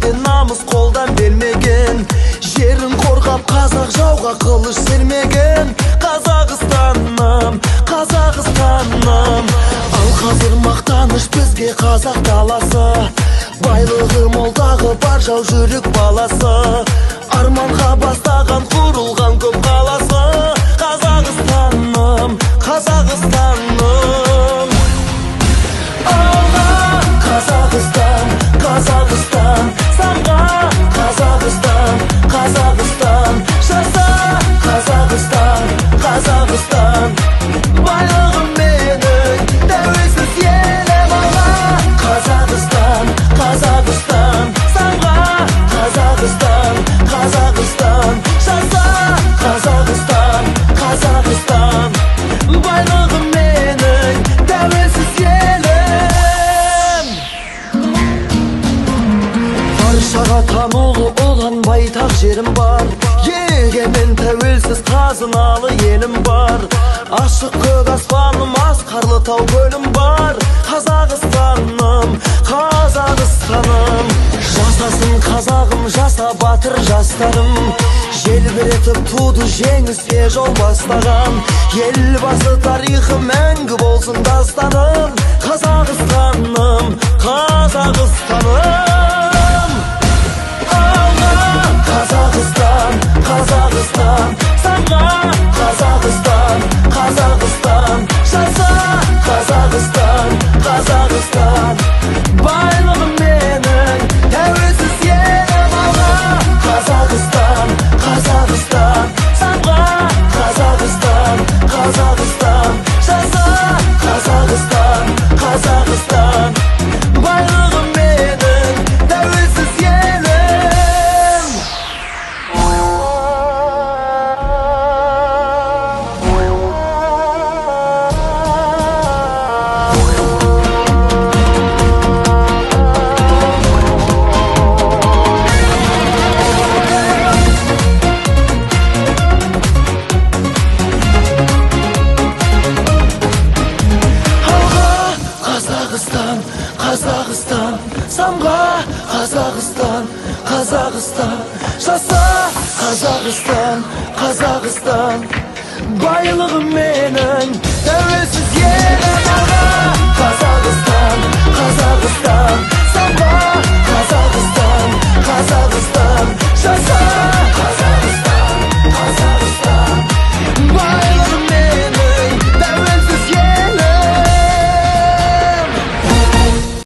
берген, намыс қолдан бермеген. Жерін қорғап қазақ жауға қылыш сермеген. Қазақстаным, Қазақстаным. Ал қазір мақтаныш бізге қазақ даласы. Байлығы молдағы бар жау жүрек баласы. Арманға бастаған құрылған көп қаласы. Қазақстаным, Қазақстаным. Алға Қазақстан, Қазақстан. Самға Қазақстан, Қазақстан. Жаса Қазақстан, Қазақстан. Байлығым менің тәуелсіз елім. Алға Қазақстан, Қазақстан. Самға Қазақстан, Қазақстан. Жаса Қазақстан, Қазақстан. Байлығым менің тәуелсіз елім. Баршаға танылы olan байтақ жерім бар. Егемен тәуелсіз қазыналы елім бар. Ашық көк аспаным, асқарлы тау көлім бар. Қазақстаным, Қазақстаным. Жасасын қазағым, жаса батыр жастарым. Желбіретіп туды жеңіске жол бастаған. Елбасы тарихы мәңгі болсын дастаным. Қазақстаным, Қазақстаным. Қазақстан, Қазақстан. Самға Қазақстан, Қазақстан. Жаса Қазақстан, Қазақстан. Байлығым менің тәуелсіз елім. Алға Қазақстан, Қазақстан. Самға Қазақстан, Қазақстан. Жаса Қазақстан, Қазақстан. Байлығым менің тәуелсіз елім. Қазақстан, Қазақстан. Самға Қазақстан, Қазақстан. Жаса Қазақстан, Қазақстан. Байлығым менің